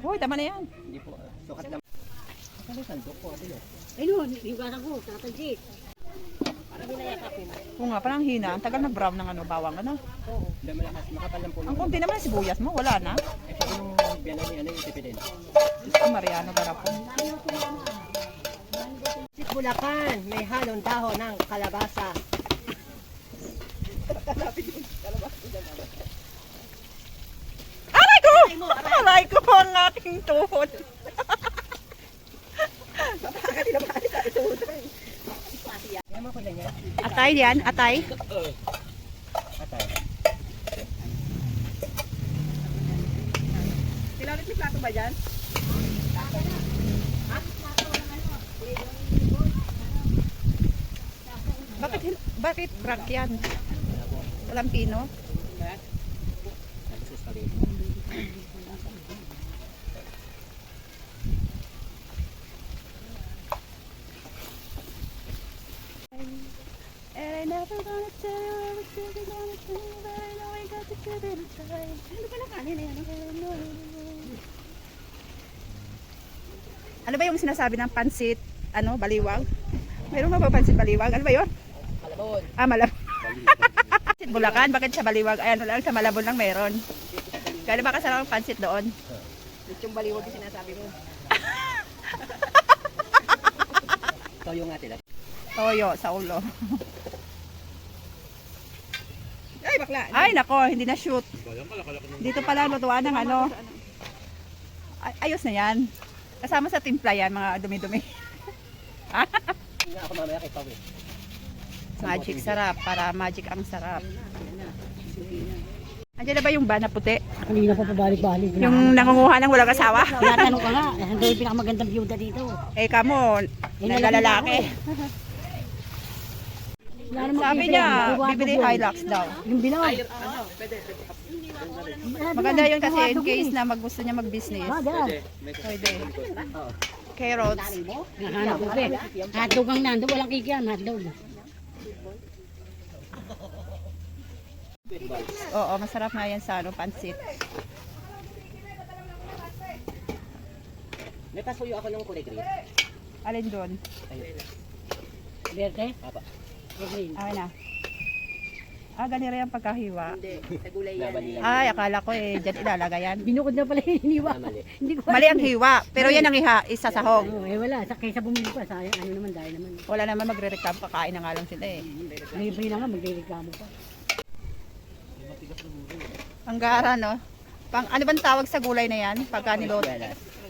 Hoy, tama na yan. Hindi po. Sukat lang. Ano sandok po? Ayun, hiwasan ko, tatansi. Para binayakapin. Oo nga, parang hina. Ang tagal na brown ng ano, bawang ano. Oo. Hindi malakas. Makapal lang po. Ang konti naman ang sibuyas mo, wala na. Eh, sabi nung biyanan ni ano yung tipidin. Diyos ko, Mariano, garapon. Sit Bulacan, may halong dahon ng kalabasa. Aray ko! Aray ko ang aking tuhod. Yaman ko lang yan. Atay yan, atay. Atay. Pilalit may plato ba dyan? Bakit crack yan? Walang pino? Nagsus ka rin. And I never gonna tell you everything gonna tell you, but I know I got to give it a try. Ano ba na kanin yan? Ano ba yung sinasabi ng pansit, ano, baliwag? Mayroon ba pansit baliwag? Ano ba yun? Malabon. Ah, Malabon. Pansit Bulacan, bakit sa baliwag? Ay, ano lang, sa Malabon lang meron. Kaya ba kasarap ang pansit doon? Yung baliwag yung sinasabi mo. Toyo nga tila. Toyo sa ulo. Ay, bakla. Ay, nako, hindi na shoot. Dito pala lutuan ng ano. Ayos na yan. Kasama sa timpla yan, mga dumi-dumi. Hindi nga ako mamaya kay Pawin. Magic sarap, para magic ang sarap. Andiyan na ba yung ba na puti? Kanina pa pabalik-balik. Yung nangunguha ng walang asawa? Tinatanong ka nga, ano yung pinakamagandang byuda dito? Eh kamo, naglalaki. Sabi niya, bibili Hilux daw. Yung bilaw. Maganda yun kasi in case na gusto niya mag-business. Pwede. Carrots. Nahanap ko pe. Hotdog ang nando, walang kikyan, hotdog. Oo, masarap nga yan sa ano, pansit. May pasuyo ako ng kulay green. Alin doon? Ayun. Berte? Apa. Green. Ay na. Ah, ganira yung pagkahiwa. Hindi, sa gulay yan. Laban nila. Ay, akala ko eh, dyan ilalagay yan. Binukod na pala yung hiniwa. Mali. Hindi ko Mali ang hiwa, pero yan ang isa sahog. Oh, eh wala, kaysa bumili pa, sayang ano naman dahil naman. Wala naman magre-reclam, kakain na nga lang sila eh. Libre na nga, magrereklamo pa. Ang gara, no? Ano bang tawag sa gulay na yan? Pagka nilot?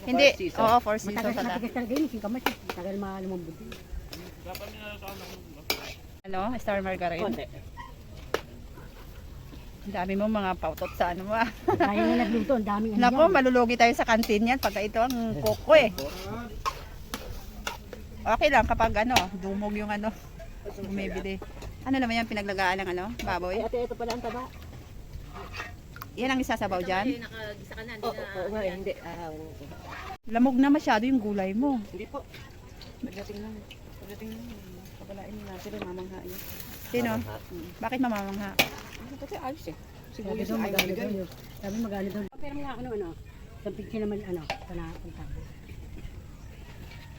Hindi, oo, four seasons Matagal pala. matigas talaga yun, singkamas yun. Matagal lumambot yun. Ano, star margarine. Konti. Ang dami mo mga pautot sa ano mo ah. Kaya nga nagluto, ang daming ano Nako, yan. malulugi tayo sa kantin yan pagka ito ang koko eh. Okay lang kapag ano, dumog yung ano, bumibili. Ano naman yan pinaglagaan ng ano, baboy? Ate, ito pala ang taba. Yan ang isasabaw dyan. Oo nga eh, hindi. Lamog na masyado yung gulay mo. Hindi po. Pagdating lang, kapalain mo natin rin mamanghain. Sino? Bakit mamamangha? Kasi ayos eh. Sabi daw magano daw yun. Sabi magano daw. Pero mga ako ng ano, sa picture naman ano, punta.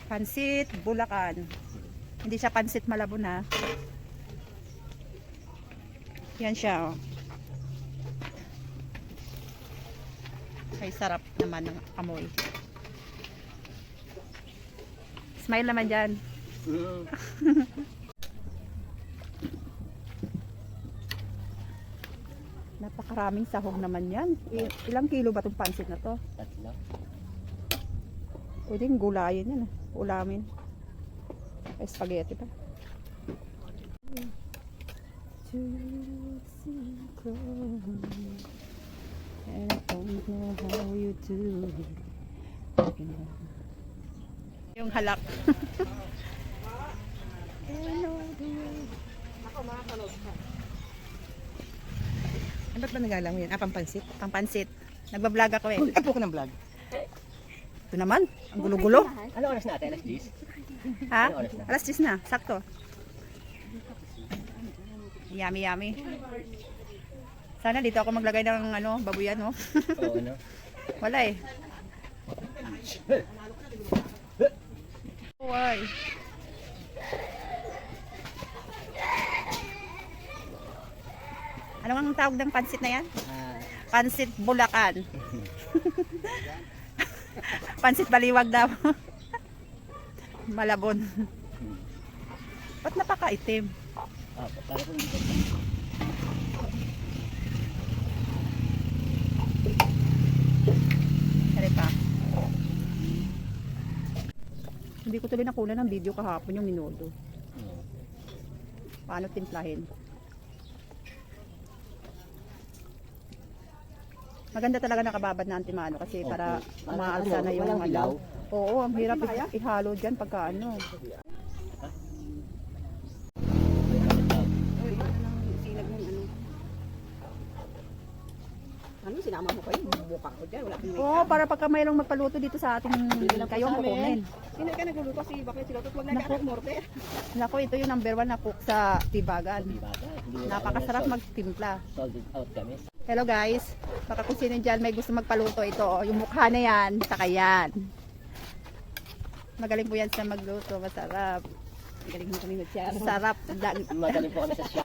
Pansit Bulacan. Hindi siya pansit Malabon ha. Yan siya oh. Ay sarap naman ng amoy. Smile naman dyan. Napakaraming sahog naman yan. Ilang kilo ba itong pansit na to? Tatlo. Pwedeng gulayin yan. Ulamin. Ay, spaghetti pa. And I don't know how you do it. Yung halak. Ano ba't ba nagalang mo yan? Ah, pampansit? Pangpansit. Nagbablog ako eh. Apo ko ng vlog. Ito naman. Ang gulo-gulo. Ano oras natin? Alas 10? Ha? Ano oras na? Alas 10 na. Sakto. Yummy, yummy. Sana dito ako maglagay ng ano, babuyan, no? Oo, ano? Wala eh. Why? Ano ang tawag ng pansit na yan? Pansit Bulacan. Pansit Baliwag daw. Malabon. Ba't napakaitim? Para po Kaya pa. Hindi ko tuloy nakuha ng video kahapon yung minudo. Paano timplahin? Maganda talaga nakababad na antimano kasi para umaalsa na yung walang ilaw. Oo, ang hirap ihalo dyan pagka ano. Sinag ng ano. Ano, sinama mo kayo? Buka ko dyan. Wala kang Oo, para pagka mayroong magpaluto dito sa ating kayo kukunin. Sino ka nagluluto? Si bakit sila? Huwag na ka morte. Nako, ito yung number 1 na cook sa Tibagan. Napakasarap magtimpla. Sold out kami. Hello guys, baka kung sino dyan may gusto magpaluto ito, yung mukha na yan, saka yan. Magaling po yan sa magluto, masarap. Galing mo kami mag-share. Masarap. Magaling po kami sa shop.